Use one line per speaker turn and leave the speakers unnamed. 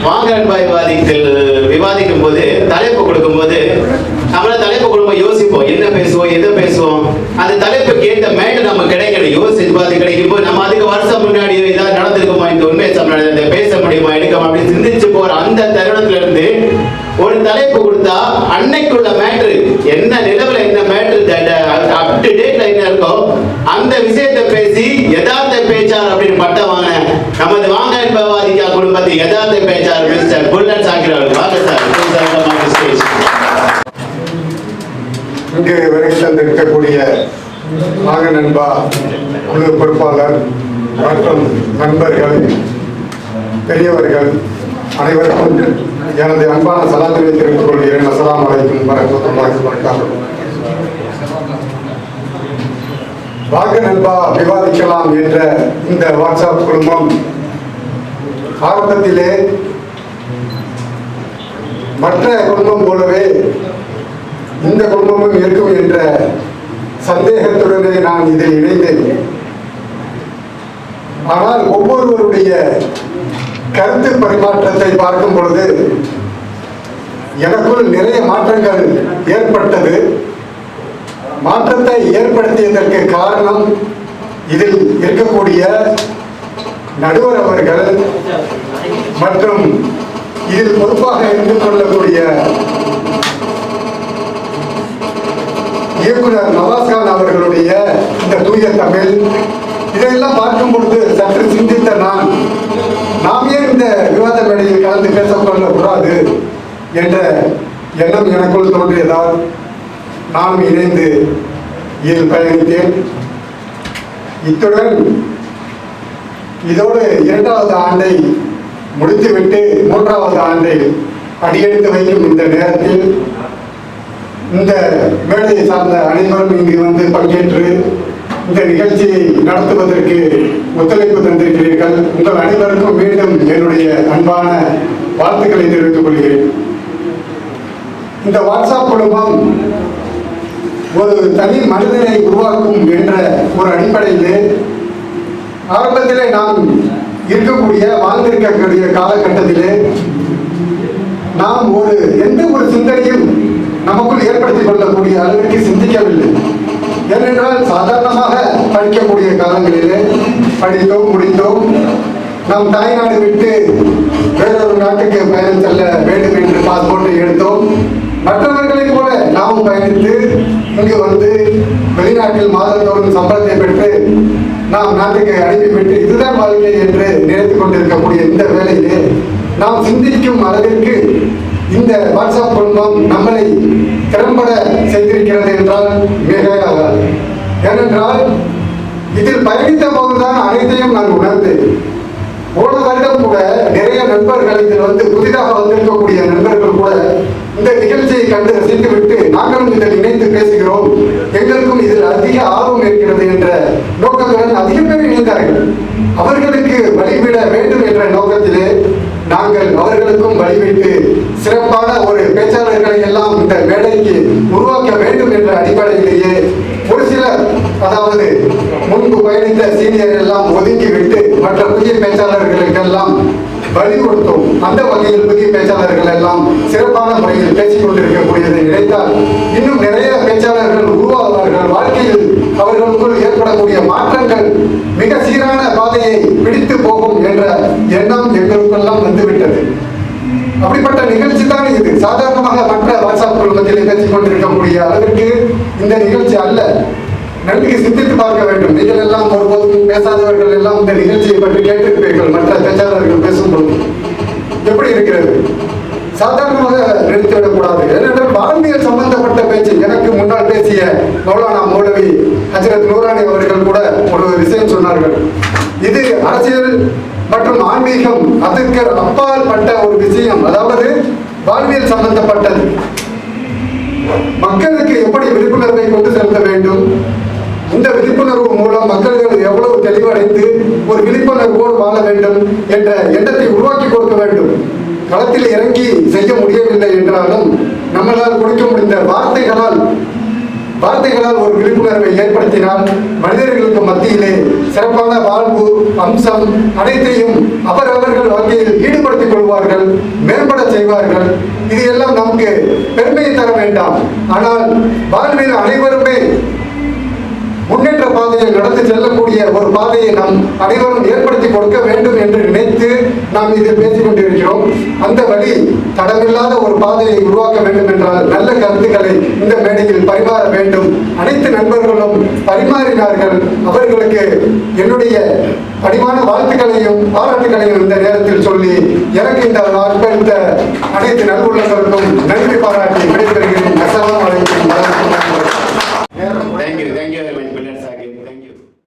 வாங்க நண்பா விவாதிக்கும் போது தலைப்பு கொடுக்கும் போது நம்மள தலைப்பு கொடுக்கும் யோசிப்போம், என்ன பேசுவோம் எதை பேசுவோம். அந்த தலைப்பு கேட்ட மேட்டர் நம்ம கிடைக்கணும். யோசிச்சு பார்த்து கிடைக்கும் போது நம்ம அதுக்கு வருஷம் முன்னாடி ஏதாவது நடந்திருக்குமா, இந்த உண்மையை தமிழ்நாடு பேச முடியுமா எடுக்கமா அப்படின்னு சிந்திச்சு போற அந்த தருணத்துல இருந்து ஒரு தலைப்பு கொடுத்தா அன்னைக்குள்ள மேட்ரு என்ன நிலவுல என்ன மேட்ரு அப் டு டேட்ல என்ன இருக்கோ அந்த விஷயத்தை பேசி யதார்த்த பேச்சார் அப்படின்னு பட்டம் வாங்க நமது வாங்க என்பவாதிக்கா குடும்பத்தில் யதார்த்த பேச்சார் மிஸ்டர் புல்லட் சாக்கிறார். வாங்க சார்.
இங்கு வருகை தந்திருக்கக்கூடிய வாங்க நண்பா குழு பொறுப்பாளர் மற்றும் நண்பர்கள், பெரியவர்கள் அனைவருக்கும் எனது அன்பான சலாத்தினை தெரிவித்துக் கொள்கிறேன். அஸ்ஸலாமு அலைக்கும் வரஹ்மத்துல்லாஹி வபரகாத்துஹு. வாங்க நண்பா விவாதிக்கலாம் என்ற இந்த வாட்ஸ்அப் குழுமம் ஆரம்பத்திலே மற்ற குடும்பம் போலவே இந்த குடும்பமும் இருக்கும் என்ற சந்தேகத்துடனே நான் இதில் இணைந்தேன். ஆனால் ஒவ்வொருவருடைய கருத்து பரிமாற்றத்தை பார்க்கும் பொழுது எனக்குள் நிறைய மாற்றங்கள் ஏற்பட்டது. மாற்றத்தை ஏற்படுத்தியதற்கு காரணம் இதில் இருக்கக்கூடிய நடுவர் அவர்கள் மற்றும் இதில் பொறுப்பாக இருந்து கொள்ளக்கூடிய இயக்குனர் நவாஸ்கான் அவர்களுடைய இந்த தூய தமிழ், இதையெல்லாம் பார்க்கும் பொழுது சற்று சிந்தித்த நாம் ஏன் இந்த விவாத மேடையில் கலந்து பேசக்கொள்ளக்கூடாது என்ற எண்ணம் எனக்குள் தோன்றியதால் நான் இணைந்து இதில் பயணித்தேன். இத்துடன் இதோடு 2வது ஆண்டை முடித்துவிட்டு 3வது ஆண்டை அடியெடுத்து வைக்கும் இந்த நேரத்தில் இந்த மேடையை சார்ந்த அனைவரும் இங்கு வந்து பங்கேற்று இந்த நிகழ்ச்சியை நடத்துவதற்கு ஒத்துழைப்பு தந்திருக்கிறீர்கள். உங்கள் அனைவருக்கும் மீண்டும் என்னுடைய அன்பான வாழ்த்துக்களை தெரிவித்துக் கொள்கிறேன். இந்த வாட்ஸ்அப் குழுமம் ஒரு தனி மனிதனை உருவாக்கும் என்ற ஒரு அடிப்படையிலே ஆரம்பத்திலே நாம் வாழ்ந்திருக்கக்கூடிய காலகட்டத்திலே நாம் எந்த ஒரு சிந்தனையும் நமக்குள் ஏற்படுத்திக் கொள்ளக்கூடிய அளவிற்கு சிந்திக்கவில்லை. ஏனென்றால் சாதாரணமாக படிக்கக்கூடிய காலங்களிலே படித்தோம், முடித்தோம். நாம் தாய்நாடு விட்டு வேறொரு நாட்டுக்கு பயணம் செல்ல வேண்டும் என்று பாஸ்போர்ட்டை எடுத்தோம். மற்றவர்களைப் போல நாமும் பயணித்து இங்கு வந்து வெளிநாட்டில் மாதந்தோறும் சம்பளத்தை பெற்று நாம் நாட்டுக்கு அனுப்பிவிட்டு இதுதான் வாழ்க்கை என்று நினைத்துக் கொண்டிருக்கக்கூடிய இந்த வேளையிலே நாம் சிந்திக்கும் அளவிற்கு இந்த வாட்ஸ்அப் குழுமம் நம்மளை திறம்பட செய்திருக்கிறது என்றால் மிகையாகாது. ஏனென்றால் இதில் பயணித்த போதுதான் அனைத்தையும் நான் உணர்ந்தேன். போன வருடம் கூட நிறைய நண்பர்கள் இதில் வந்து புதிதாக வந்திருக்கக்கூடிய நண்பர்கள் கூட இந்த நிகழ்ச்சியை கண்டு ரசித்து விட்டு நாங்களும் இதில் இணைந்து பேசுகிறோம், எங்களுக்கும் இதில் அதிக ஆர்வம் இருக்கிறது என்ற நோக்கத்துடன் அதிக பேர் இணைந்தார்கள். அவர்களுக்கு வழிவிட வேண்டும் என்ற நோக்கத்திலே நாங்கள் அவர்களுக்கும் வழிவிட்டு சிறப்பான ஒரு பேச்சாளர்களை எல்லாம் இந்த மேடைக்கு உருவாக்க வேண்டும் என்ற அடிப்படையிலேயே ஒரு சிலர், அதாவது முன்பு பயணித்த சீனியர் எல்லாம் ஒதுக்கிவிட்டு மற்ற புதிய பேச்சாளர்களுக்கெல்லாம் வழி கொடுத்தோம். அந்த வகையில் புதிய பேச்சாளர்கள் எல்லாம் சிறப்பான முறையில் பேசிக் கொண்டிருக்கக்கூடியதை நினைத்தால் இன்னும் நிறைய பேச்சாளர்கள் உருவாவார்கள். வாழ்க்கையில் அவர்களுக்குள் ஏற்படக்கூடிய மாற்றங்கள் மிக சீரான பாதையை பிடித்து போகும் என்ற எண்ணம் எங்களுக்கெல்லாம் வந்துவிட்டது. அப்படிப்பட்ட நிகழ்ச்சி தான் இது. சாதாரணமாக மற்ற வாட்ஸ்அப் குழுமத்தில் பேசிக் கொண்டிருக்கக்கூடிய அளவிற்கு இந்த நிகழ்ச்சி அல்ல. நன்கு சிந்தித்து பார்க்க வேண்டும். நீங்கள் எல்லாம் ஒருபோதும் பேசாதவர்கள் எல்லாம் இந்த நிகழ்ச்சியை பற்றி கேட்டிருப்பீர்கள். மற்ற பேச்சாளர்கள் பேசும்போது எப்படி இருக்கிறது? சாதாரணமாக நிறுத்திவிடக்கூடாது. ஏனென்றால் வாழ்வியல் சம்பந்தப்பட்ட பேச்சு. எனக்கு முன்னால் பேசிய மௌலானா மௌலவி ஹஜ்ரத் நூரானி அவர்கள் கூட ஒரு விஷயம் சொன்னார்கள். இது அரசியல் மற்றும் ஆன்மீகம் அதற்கு அப்பால் பட்ட ஒரு விஷயம், அதாவது வாழ்வியல் சம்பந்தப்பட்டது. மக்களுக்கு எப்படி விழிப்புணர்வை கொண்டு செலுத்த வேண்டும், இந்த விழிப்புணர்வு மூலம் மக்கள் எவ்வளவு தெளிவடைந்து ஒரு விழிப்புணர்வோடு வாழ வேண்டும் என்ற எண்ணத்தை உருவாக்கி கொடுக்க வேண்டும். களத்தில் இறங்கி செய்ய முடியவில்லை என்றாலும் நம்மளால் கொடுக்க முடிந்த வார்த்தைகளால் வார்த்தைகளால் ஒரு விழிப்புணர்வை ஏற்படுத்தினால் மனிதர்களுக்கு மத்தியிலே சிறப்பான வாழ்வு அம்சம் அனைத்தையும் அவரவர்கள் வாழ்க்கையில் ஈடுபடுத்திக் கொள்வார்கள், மேம்பட செய்வார்கள். இது எல்லாம் நமக்கு பெருமையை தர வேண்டாம். ஆனால் வாழ்வில் அனைவருமே முன்னேற்ற பாதையில் நடந்து செல்லக்கூடிய ஒரு பாதையை நாம் அனைவரும் ஏற்படுத்தி கொடுக்க வேண்டும் என்று நினைத்து நாம் இதில் பேசிக் கொண்டிருக்கிறோம். அந்த வழி தடமில்லாத ஒரு பாதையை உருவாக்க வேண்டும் என்றால் நல்ல கருத்துக்களை இந்த மேடையில் பரிமாற வேண்டும். அனைத்து நண்பர்களும் பரிமாறினார்கள். அவர்களுக்கு என்னுடைய பணிவான வாழ்த்துக்களையும் பாராட்டுகளையும் இந்த நேரத்தில் சொல்லி எனக்கு இந்த வாய்ப்பளித்த அனைத்து நல்வுள்ளங்களுக்கும் நன்றி.